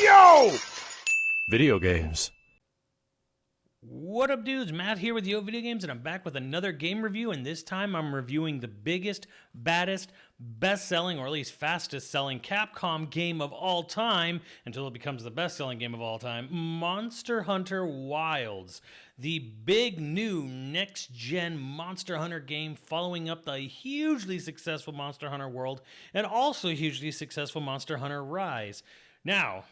Yo! Video games. What up, dudes? Matt here with YoVideogames, and I'm back with another game review, and this time I'm reviewing the biggest, baddest, best-selling, or at least fastest-selling Capcom game of all time, until it becomes the best-selling game of all time, Monster Hunter Wilds. The big new next-gen Monster Hunter game following up the hugely successful Monster Hunter World, and also hugely successful Monster Hunter Rise. Now,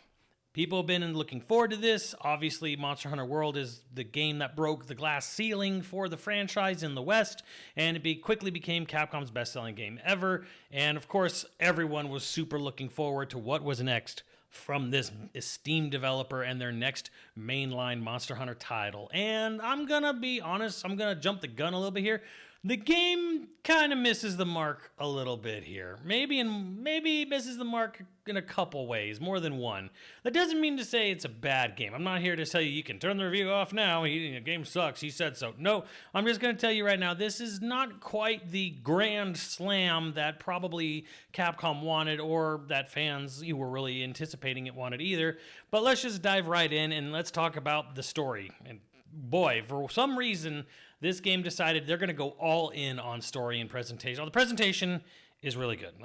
people have been looking forward to this. Obviously, Monster Hunter World is the game that broke the glass ceiling for the franchise in the West, and it quickly became Capcom's best-selling game ever. And of course, everyone was super looking forward to what was next from this esteemed developer and their next mainline Monster Hunter title. And I'm gonna be honest, I'm gonna jump the gun a little bit here. The game kind of misses the mark a little bit here. Maybe misses the mark in a couple ways, more than one. That doesn't mean to say it's a bad game. I'm not here to tell you you can turn the review off now. The game sucks. He said so. No, I'm just going to tell you right now, this is not quite the grand slam that probably Capcom wanted, or that fans who were really anticipating it wanted either. But let's just dive right in and let's talk about the story. And boy, for some reason, this game decided they're going to go all in on story and presentation. The presentation is really good.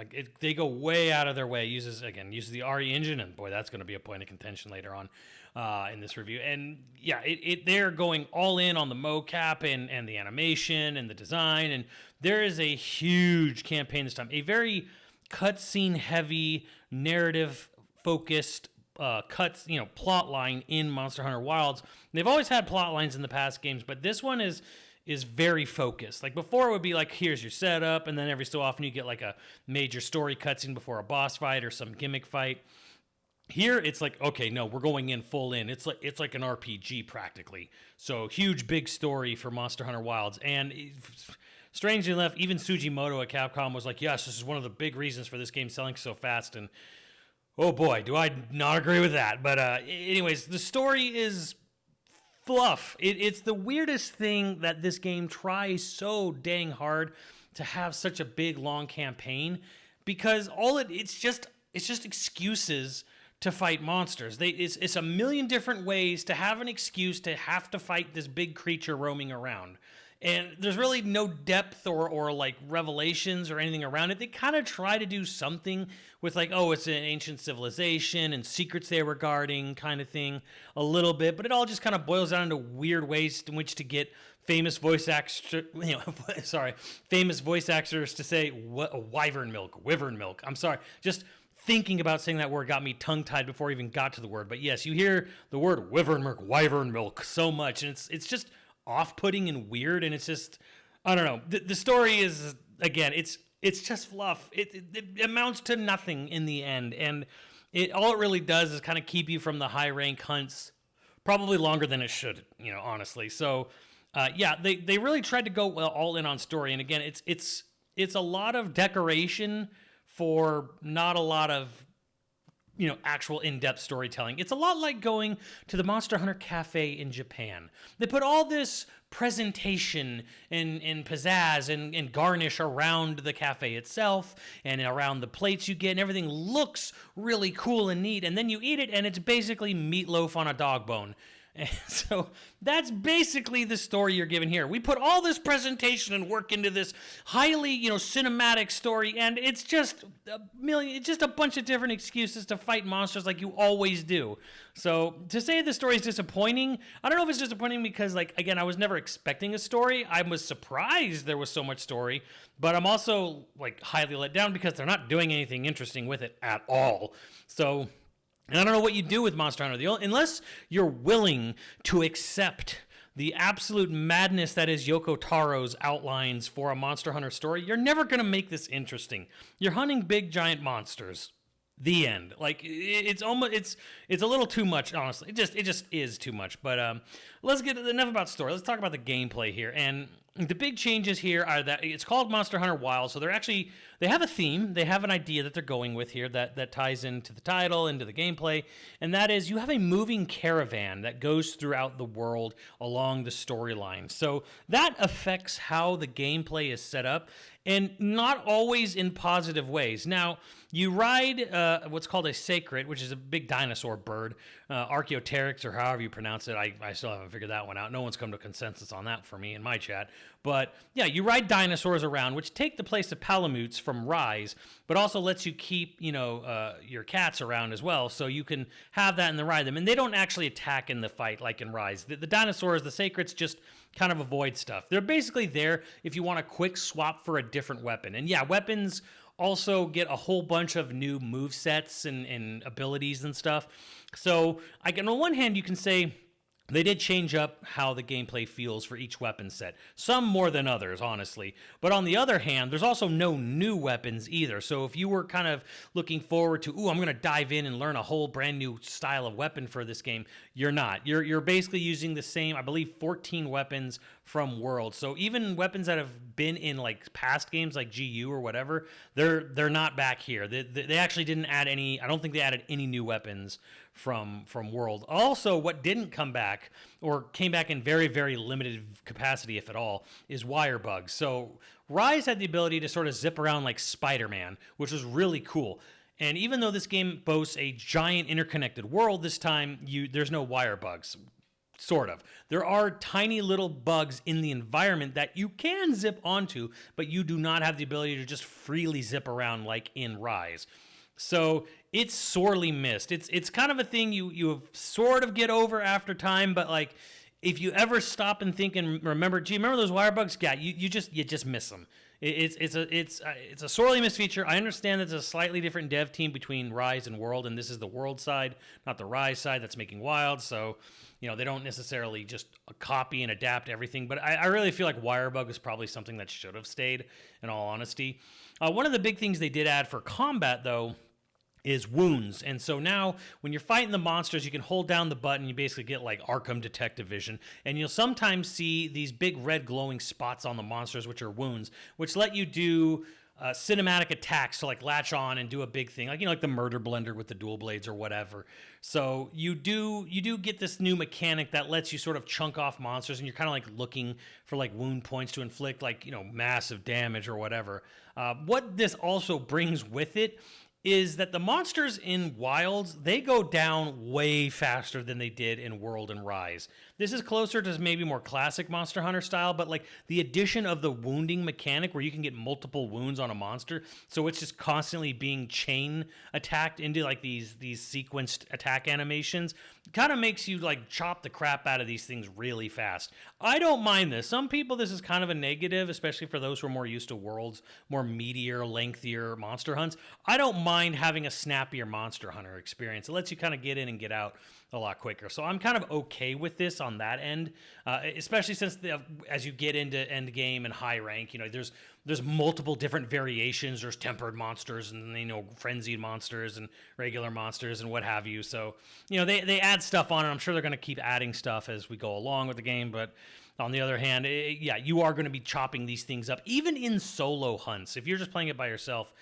They go way out of their way. Uses the RE engine, and boy, that's going to be a point of contention later on in this review. And yeah, they're going all in on the mocap and the animation and the design. And there is a huge campaign this time. A very cutscene heavy, narrative focused plot line in Monster Hunter Wilds. They've always had plot lines in the past games, but this one is very focused. Like before, it would be like, here's your setup, and then every so often you get like a major story cutscene before a boss fight or some gimmick fight. Here, it's like, okay, no, we're going in full in. It's like an RPG practically. So huge, big story for Monster Hunter Wilds. And strangely enough, even Tsujimoto at Capcom was like, yes, this is one of the big reasons for this game selling so fast. And oh boy, do I not agree with that. But anyways, the story is fluff. It's the weirdest thing that this game tries so dang hard to have such a big, long campaign, because it's just excuses to fight monsters. It's a million different ways to have an excuse to have to fight this big creature roaming around. And there's really no depth or like revelations or anything around it. They kind of try to do something with like, oh, it's an ancient civilization and secrets they were guarding kind of thing a little bit. But it all just kind of boils down to weird ways in which to get famous voice actors to say wyvern milk. I'm sorry. Just thinking about saying that word got me tongue-tied before I even got to the word. But yes, you hear the word wyvern milk so much, and it's just off-putting and weird, and it's just, I don't know. The story is, again, it's just fluff. It amounts to nothing in the end, and all it really does is kind of keep you from the high-rank hunts probably longer than it should, honestly. So, yeah, they really tried to go all in on story, and again, it's a lot of decoration for not a lot of actual in-depth storytelling. It's a lot like going to the Monster Hunter Cafe in Japan. They put all this presentation and pizzazz and garnish around the cafe itself and around the plates you get, and everything looks really cool and neat, and then you eat it, and it's basically meatloaf on a dog bone. And so that's basically the story you're given here. We put all this presentation and work into this highly, cinematic story, and it's just a bunch of different excuses to fight monsters like you always do. So to say the story is disappointing, I don't know if it's disappointing because, again, I was never expecting a story. I was surprised there was so much story, but I'm also, highly let down because they're not doing anything interesting with it at all. So, and I don't know what you do with Monster Hunter. Unless you're willing to accept the absolute madness that is Yoko Taro's outlines for a Monster Hunter story, you're never going to make this interesting. You're hunting big, giant monsters. The end. It's a little too much, honestly. It just is too much. But let's get enough about story. Let's talk about the gameplay here. And the big changes here are that it's called Monster Hunter Wilds, so they have a theme, they have an idea that they're going with here that ties into the title, into the gameplay, and that is you have a moving caravan that goes throughout the world along the storyline. So that affects how the gameplay is set up, and not always in positive ways. Now, you ride what's called a sacred, which is a big dinosaur bird, Archaeopteryx, or however you pronounce it. I still haven't figured that one out. No one's come to consensus on that for me in my chat. But yeah, you ride dinosaurs around, which take the place of Palamutes from Rise, but also lets you keep, your cats around as well, so you can have that and then ride them. And they don't actually attack in the fight like in Rise. The dinosaurs, the sacreds, just kind of avoid stuff. They're basically there if you want a quick swap for a different weapon. And yeah, weapons also get a whole bunch of new move sets and abilities and stuff. So on one hand, you can say they did change up how the gameplay feels for each weapon set. Some more than others, honestly. But on the other hand, there's also no new weapons either. So if you were kind of looking forward to, I'm going to dive in and learn a whole brand new style of weapon for this game, you're not. You're basically using the same, I believe, 14 weapons from World. So even weapons that have been in like past games like GU or whatever, they're not back here. They actually didn't add any, I don't think they added any new weapons from World. Also, what didn't come back, or came back in very, very limited capacity, if at all, is wire bugs. So Rise had the ability to sort of zip around like Spider-Man, which was really cool. And even though this game boasts a giant interconnected world, this time there's no wire bugs. Sort of. There are tiny little bugs in the environment that you can zip onto, but you do not have the ability to just freely zip around like in Rise. So it's sorely missed. It's kind of a thing you sort of get over after time, but like if you ever stop and think and remember, remember those wire bugs? Yeah, you just miss them. It's a sorely missed feature. I understand it's a slightly different dev team between Rise and World, and this is the World side, not the Rise side that's making Wild. So they don't necessarily just copy and adapt everything. But I really feel like Wirebug is probably something that should have stayed, in all honesty. One of the big things they did add for combat, though, is wounds. And so now when you're fighting the monsters, you can hold down the button. You basically get like Arkham Detective Vision. And you'll sometimes see these big red glowing spots on the monsters, which are wounds, which let you do cinematic attacks to like latch on and do a big thing, like the murder blender with the dual blades or whatever. So you do get this new mechanic that lets you sort of chunk off monsters, and you're kind of like looking for like wound points to inflict like massive damage or whatever. What this also brings with it is that the monsters in Wilds, they go down way faster than they did in World and Rise. This is closer to maybe more classic Monster Hunter style, but like the addition of the wounding mechanic where you can get multiple wounds on a monster, so it's just constantly being chain attacked into like these sequenced attack animations, kind of makes you like chop the crap out of these things really fast. I don't mind this. Some people, this is kind of a negative, especially for those who are more used to Worlds, more meatier, lengthier monster hunts. I don't mind having a snappier Monster Hunter experience. It lets you kind of get in and get out a lot quicker. So I'm kind of okay with this on that end, especially since as you get into end game and high rank, there's multiple different variations. There's tempered monsters and frenzied monsters and regular monsters and what have you. So they add stuff on, and I'm sure they're going to keep adding stuff as we go along with the game. But on the other hand, you are going to be chopping these things up, even in solo hunts. If you're just playing it by yourself,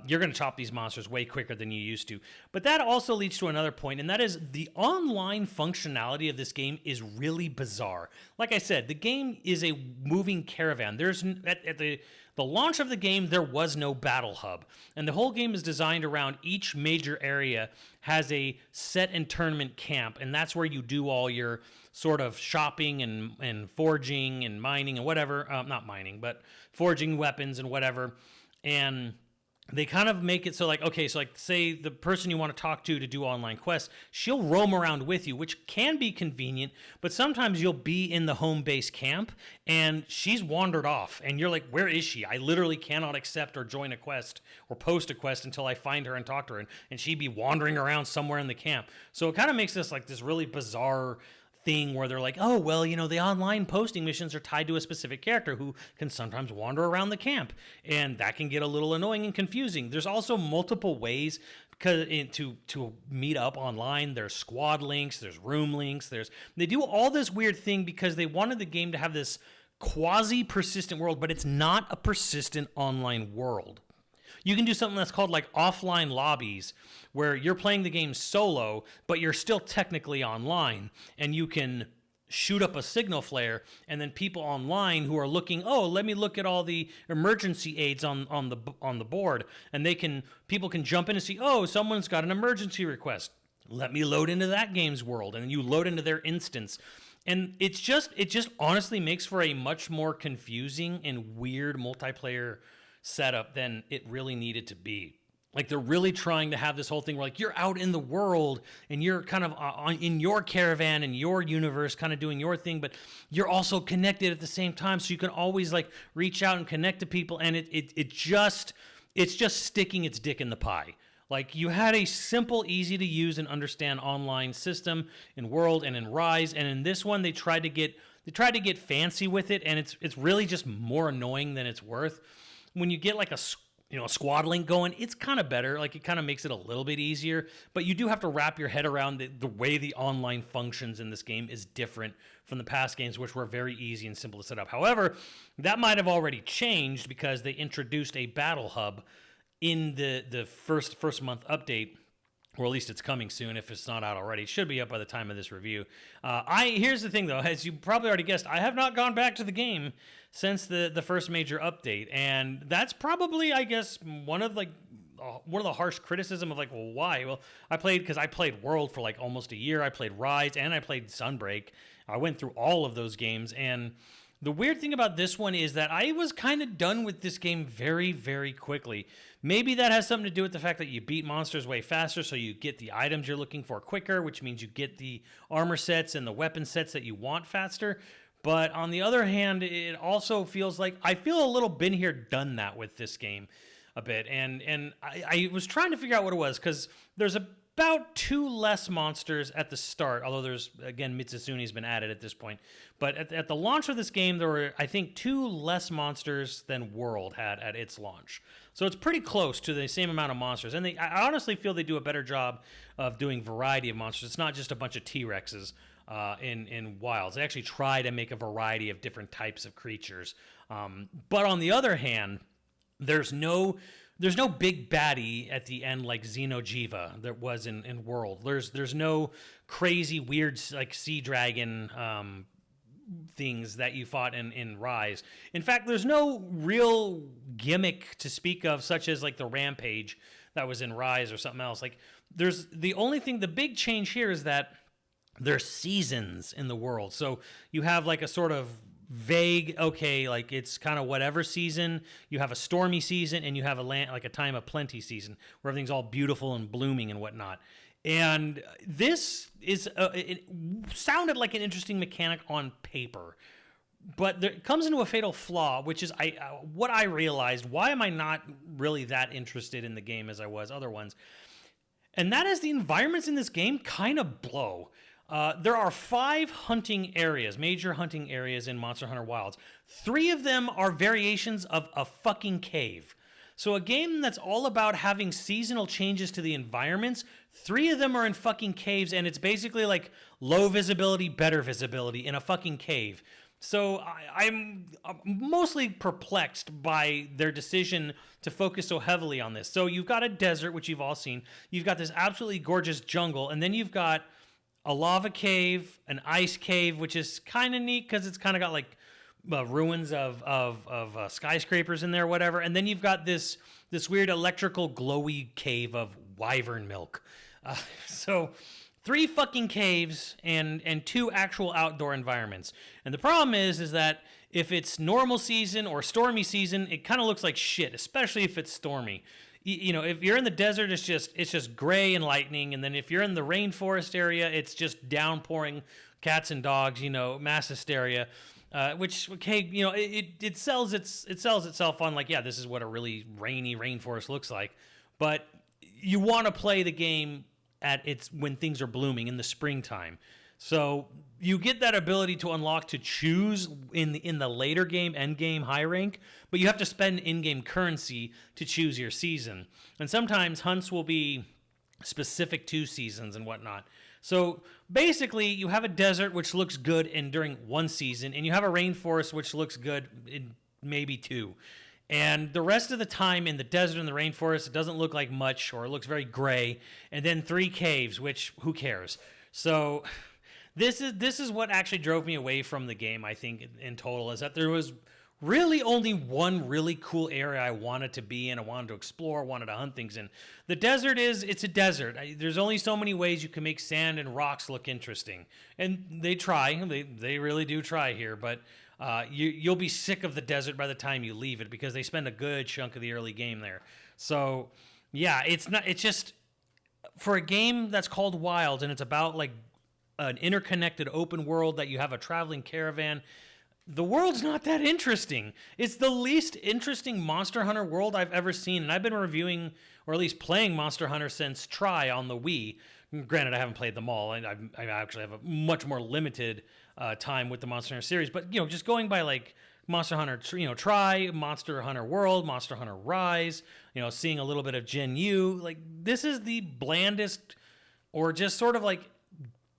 you're going to chop these monsters way quicker than you used to. But that also leads to another point, and that is the online functionality of this game is really bizarre. Like I said, the game is a moving caravan. There's at the launch of the game, there was no battle hub, and the whole game is designed around each major area has a set and tournament camp, and that's where you do all your sort of shopping and forging and mining and whatever. Not mining, but forging weapons and whatever. And they kind of make it so like, okay, so like say the person you want to talk to do online quests, she'll roam around with you, which can be convenient, but sometimes you'll be in the home base camp and she's wandered off and you're like, where is she? I literally cannot accept or join a quest or post a quest until I find her and talk to her, and she'd be wandering around somewhere in the camp. So it kind of makes this like this really bizarre thing where they're like, oh, well, the online posting missions are tied to a specific character who can sometimes wander around the camp, and that can get a little annoying and confusing. There's also multiple ways to meet up online. There's squad links, there's room links, they do all this weird thing because they wanted the game to have this quasi-persistent world, but it's not a persistent online world. You can do something that's called like offline lobbies, where you're playing the game solo, but you're still technically online, and you can shoot up a signal flare, and then people online who are looking, oh, let me look at all the emergency aids on the board, and people can jump in and see, oh, someone's got an emergency request. Let me load into that game's world, and you load into their instance. And it just honestly makes for a much more confusing and weird multiplayer setup than it really needed to be. Like, they're really trying to have this whole thing where, like, you're out in the world and you're kind of in your caravan and your universe kind of doing your thing, but you're also connected at the same time, so you can always, like, reach out and connect to people, and it's just sticking its dick in the pie. Like, you had a simple, easy to use and understand online system in World and in Rise, and in this one they tried to get fancy with it, and it's really just more annoying than it's worth. When you get like a squad link going, it's kind of better. Like, it kind of makes it a little bit easier, but you do have to wrap your head around the way the online functions in this game is different from the past games, which were very easy and simple to set up. However, that might have already changed because they introduced a battle hub in the first month update, or at least it's coming soon. If it's not out already, it should be up by the time of this review. Here's the thing, though, as you probably already guessed, I have not gone back to the game since the first major update, and that's probably, I guess, one of the harsh criticism of, like, well, why? Well, I played World for like almost a year. I played Rise and I played Sunbreak. I went through all of those games, and the weird thing about this one is that I was kind of done with this game very, very quickly. Maybe that has something to do with the fact that you beat monsters way faster, so you get the items you're looking for quicker, which means you get the armor sets and the weapon sets that you want faster. But on the other hand, it also feels like I feel a little been here, done that with this game a bit. And I was trying to figure out what it was, because there's about 2 less monsters at the start, although there's, again, Mitsusune's been added at this point. But at the launch of this game, there were, I think, 2 less monsters than World had at its launch. So it's pretty close to the same amount of monsters. And I honestly feel they do a better job of doing variety of monsters. It's not just a bunch of T-Rexes in Wilds. They actually try to make a variety of different types of creatures. But on the other hand, there's no big baddie at the end like Xeno'jiiva there was in World. There's no crazy weird like sea dragon things that you fought in Rise. In fact, there's no real gimmick to speak of, such as like the rampage that was in Rise or something else. Like, the big change here is that there's seasons in the world. So you have like a sort of vague, okay, like it's kind of whatever season. You have a stormy season, and you have a time of plenty season where everything's all beautiful and blooming and whatnot. And this it sounded like an interesting mechanic on paper, but it comes into a fatal flaw, which is what I realized. Why am I not really that interested in the game as I was other ones? And that is, the environments in this game kind of blow. There are 5 hunting areas, major hunting areas in Monster Hunter Wilds. 3 of them are variations of a fucking cave. So a game that's all about having seasonal changes to the environments, 3 of them are in fucking caves, and it's basically like low visibility, better visibility in a fucking cave. So I'm mostly perplexed by their decision to focus so heavily on this. So you've got a desert, which you've all seen. You've got this absolutely gorgeous jungle, and then you've got a lava cave, an ice cave, which is kind of neat because it's kind of got like ruins of skyscrapers in there, whatever. And then you've got this weird electrical glowy cave of wyvern milk. So 3 fucking caves and 2 actual outdoor environments. And the problem is that if it's normal season or stormy season, it kind of looks like shit, especially if it's stormy. You know, if you're in the desert, it's just gray and lightning, and then if you're in the rainforest area, it's just downpouring cats and dogs. You know, mass hysteria. Which, okay, you know, it sells itself on like, yeah, this is what a really rainy rainforest looks like. But you want to play the game when things are blooming in the springtime. So you get that ability to unlock to choose in the later game, end game, high rank, but you have to spend in-game currency to choose your season. And sometimes hunts will be specific to seasons and whatnot. So basically, you have a desert which looks good during one season, and you have a rainforest which looks good in maybe 2. And the rest of the time in the desert and the rainforest, it doesn't look like much, or it looks very gray. And then 3 caves, which who cares? So this is what actually drove me away from the game, I think, in total, is that there was really only one really cool area I wanted to be in, I wanted to explore, wanted to hunt things in. The desert it's a desert. There's only so many ways you can make sand and rocks look interesting. And they try, they really do try here, but you'll be sick of the desert by the time you leave it because they spend a good chunk of the early game there. So, yeah, it's just for a game that's called Wild and it's about like an interconnected open world that you have a traveling caravan. The world's not that interesting. It's the least interesting Monster Hunter world I've ever seen, and I've been reviewing, or at least playing Monster Hunter since Try on the Wii. Granted, I haven't played them all, and I actually have a much more limited time with the Monster Hunter series, but, just going by, like, Monster Hunter, Try, Monster Hunter World, Monster Hunter Rise, seeing a little bit of Gen U, like, this is the blandest, or just sort of, like,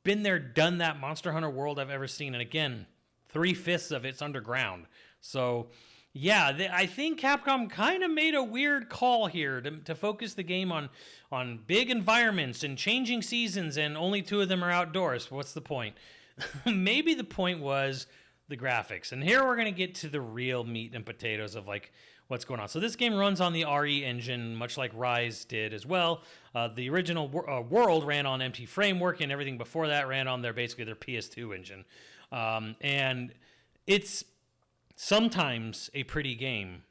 been there, done that Monster Hunter world I've ever seen, and again, 3/5 of it's underground. So, yeah, I think Capcom kind of made a weird call here to focus the game on big environments and changing seasons, and only 2 of them are outdoors. What's the point? Maybe the point was the graphics. And here we're going to get to the real meat and potatoes of, like, what's going on. So this game runs on the RE engine, much like Rise did as well. The original World ran on MT Framework, and everything before that ran on basically their PS2 engine. And it's sometimes a pretty game.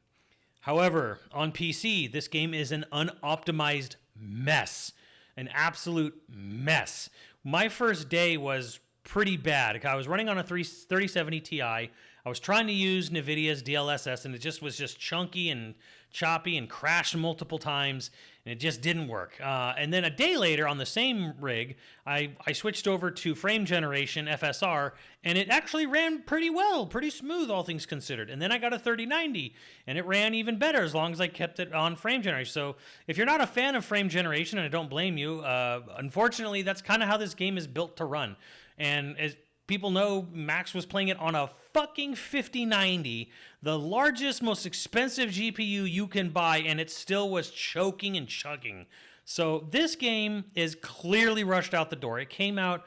However, on PC, this game is an unoptimized mess. An absolute mess. My first day was pretty bad. I was running on a 3070 Ti. I was trying to use NVIDIA's DLSS, and it was chunky and choppy and crashed multiple times, and it just didn't work. And then a day later on the same rig, I switched over to frame generation FSR, and it actually ran pretty well, pretty smooth, all things considered. And then I got a 3090, and it ran even better as long as I kept it on frame generation. So if you're not a fan of frame generation, and I don't blame you, unfortunately, that's kind of how this game is built to run. And as people know, Max was playing it on a fucking 5090, the largest, most expensive GPU you can buy, and it still was choking and chugging. So this game is clearly rushed out the door. It came out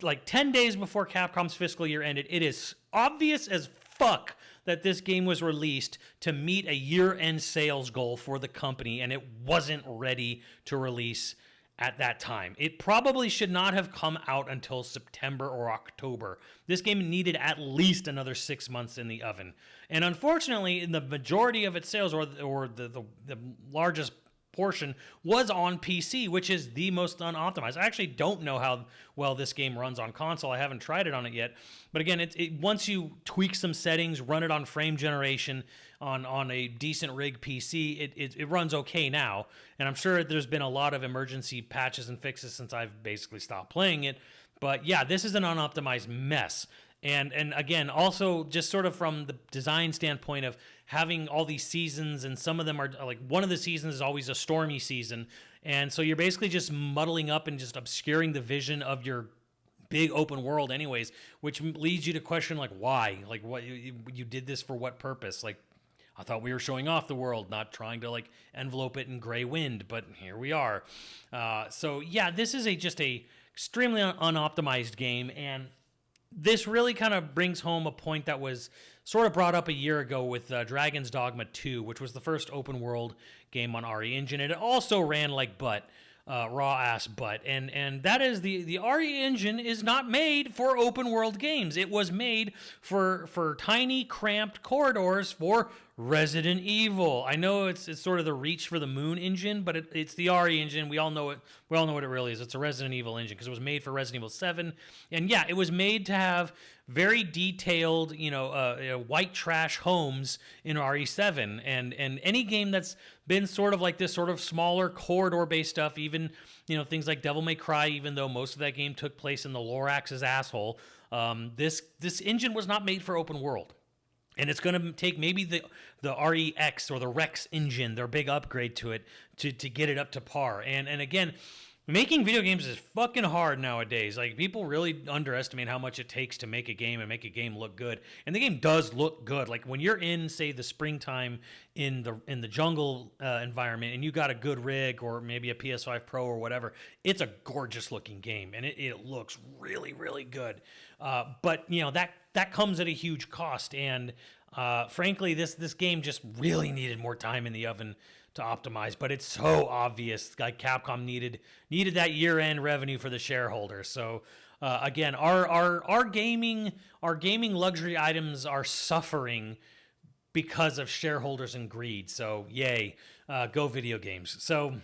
like 10 days before Capcom's fiscal year ended. It is obvious as fuck that this game was released to meet a year-end sales goal for the company, and it wasn't ready to release at that time. It probably should not have come out until September or October. This game needed at least another 6 months in the oven. And unfortunately, the majority of its sales, or the largest portion, was on PC, which is the most unoptimized. I actually don't know how well this game runs on console. I haven't tried it on it yet. But again, once you tweak some settings, run it on frame generation on a decent rig PC, it runs okay now. And I'm sure there's been a lot of emergency patches and fixes since I've basically stopped playing it. But yeah, this is an unoptimized mess. And again, also just sort of from the design standpoint of having all these seasons, and some of them are like, one of the seasons is always a stormy season. And so you're basically just muddling up and just obscuring the vision of your big open world anyways, which leads you to question, like, why? Like, what you did this for what purpose? Like, I thought we were showing off the world, not trying to, like, envelope it in gray wind, but here we are. So yeah, this is just a extremely unoptimized game, and this really kind of brings home a point that was sort of brought up a year ago with Dragon's Dogma 2, which was the first open world game on RE Engine, and it also ran like butt. Raw ass butt, and that is the RE engine is not made for open world games. It was made for tiny cramped corridors for Resident Evil. I know it's sort of the Reach for the Moon engine, but it's the RE engine. We all know it. We all know what it really is. It's a Resident Evil engine because it was made for Resident Evil 7, and yeah, it was made to have very detailed, white trash homes in RE7, and any game that's been sort of like this sort of smaller corridor-based stuff, even, things like Devil May Cry, even though most of that game took place in the Lorax's asshole, this engine was not made for open world. And it's going to take maybe the REX or the Rex engine, their big upgrade to it, to get it up to par. And again, Making video games is fucking hard nowadays. Like, people really underestimate how much it takes to make a game and make a game look good. And the game does look good. Like, when you're in, say, the springtime in the jungle environment, and you got a good rig or maybe a PS5 Pro or whatever, it's a gorgeous looking game, and it looks really, really good. But you know, that comes at a huge cost, and frankly, this game just really needed more time in the oven to optimize, but it's so obvious. Like, Capcom needed that year-end revenue for the shareholders. So again, our gaming luxury items are suffering because of shareholders and greed. So yay, go video games. So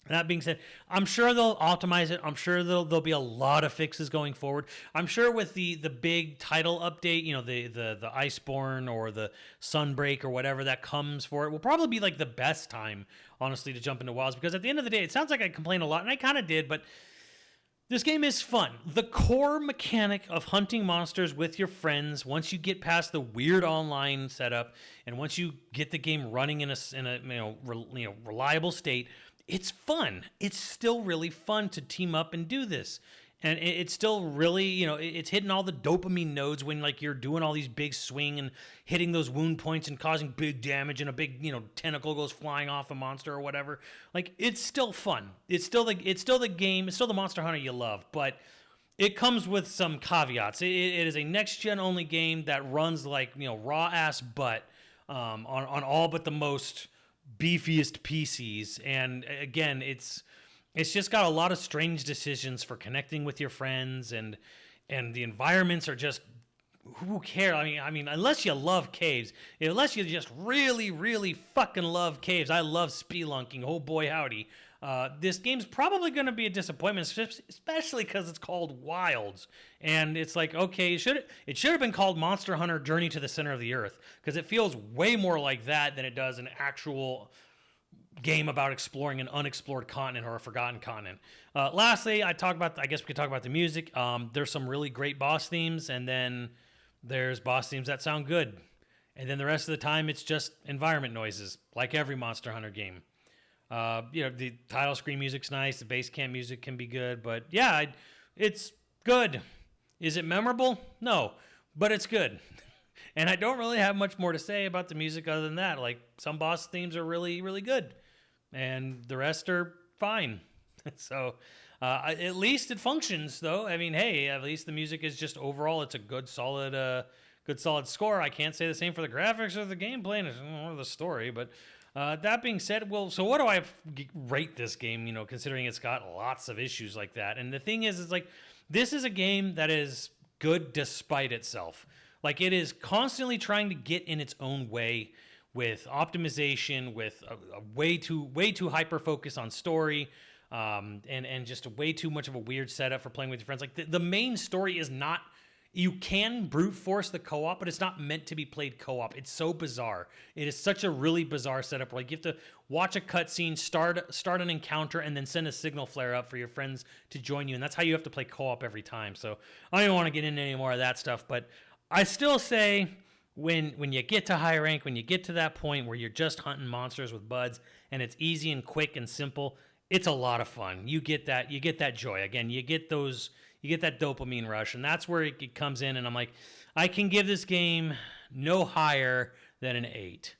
that being said, I'm sure they'll optimize it. I'm sure there'll be a lot of fixes going forward. I'm sure with the big title update, you know, the Iceborne or the Sunbreak or whatever that comes for it, will probably be like the best time, honestly, to jump into WoWs, because at the end of the day, it sounds like I complain a lot, and I kind of did, but this game is fun. The core mechanic of hunting monsters with your friends, once you get past the weird online setup, and once you get the game running in a reliable state, it's fun. It's still really fun to team up and do this. And it's still really, you know, it's hitting all the dopamine nodes when, like, you're doing all these big swing and hitting those wound points and causing big damage, and a big, you know, tentacle goes flying off a monster or whatever. Like, it's still fun. It's still the game. It's still the Monster Hunter you love, but it comes with some caveats. It is a next-gen only game that runs like, you know, raw ass butt on all but the most beefiest PCs, and again, it's just got a lot of strange decisions for connecting with your friends, and the environments are just, who cares? I mean, unless you love caves, unless you just really, really fucking love caves. I love spelunking. Oh boy, howdy. This game's probably going to be a disappointment, especially because it's called Wilds, and it's like, okay, it should have been called Monster Hunter: Journey to the Center of the Earth, because it feels way more like that than it does an actual game about exploring an unexplored continent or a forgotten continent. Lastly, I guess we could talk about the music. There's some really great boss themes, and then there's boss themes that sound good, and then the rest of the time it's just environment noises, like every Monster Hunter game. You know, the title screen music's nice. The bass camp music can be good, but yeah, it's good. Is it memorable? No, but it's good. And I don't really have much more to say about the music other than that. Like, some boss themes are really, really good, and the rest are fine. So at least it functions, though. I mean, hey, at least the music is just overall, it's a good solid score. I can't say the same for the graphics or the gameplay or the story, but that being said, well, so what do I rate this game, you know, considering it's got lots of issues like that? And the thing is, it's like, this is a game that is good despite itself. Like, it is constantly trying to get in its own way with optimization, with a way too hyper focus on story, and just way too much of a weird setup for playing with your friends. Like, the main story is not. You can brute force the co-op, but it's not meant to be played co-op. It's so bizarre. It is such a really bizarre setup. Like, you have to watch a cutscene, start an encounter, and then send a signal flare up for your friends to join you. And that's how you have to play co-op every time. So I don't want to get into any more of that stuff, but I still say when you get to high rank, when you get to that point where you're just hunting monsters with buds, and it's easy and quick and simple, it's a lot of fun. You get that joy. Again, you get that dopamine rush, and that's where it comes in, and I'm like, I can give this game no higher than an 8.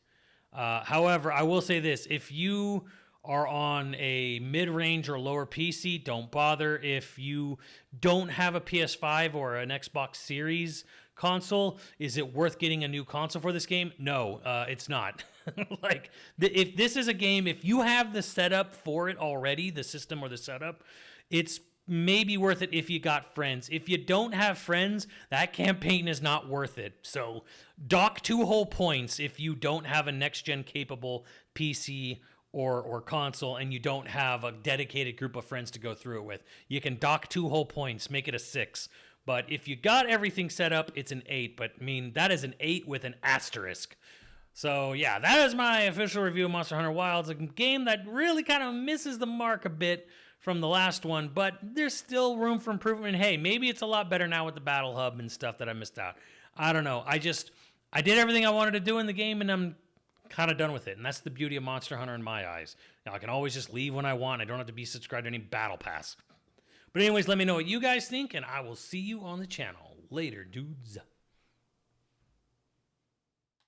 However, I will say this: if you are on a mid-range or lower PC, don't bother. If you don't have a PS5 or an Xbox Series console, is it worth getting a new console for this game? No, it's not. Like, if this is a game, if you have the setup for it already, the system or the setup, it's maybe worth it if you got friends. If you don't have friends, that campaign is not worth it. So dock 2 whole points if you don't have a next-gen capable PC or console, and you don't have a dedicated group of friends to go through it with. You can dock 2 whole points, make it a 6. But if you got everything set up, it's an 8. But I mean, that is an 8 with an asterisk. So yeah, that is my official review of Monster Hunter Wilds, a game that really kind of misses the mark a bit from the last one, but there's still room for improvement. And hey, maybe it's a lot better now with the Battle Hub and stuff that I missed out. I don't know. I did everything I wanted to do in the game, and I'm kind of done with it. And that's the beauty of Monster Hunter in my eyes. Now, I can always just leave when I want. I don't have to be subscribed to any battle pass. But anyways, let me know what you guys think, and I will see you on the channel. Later, dudes.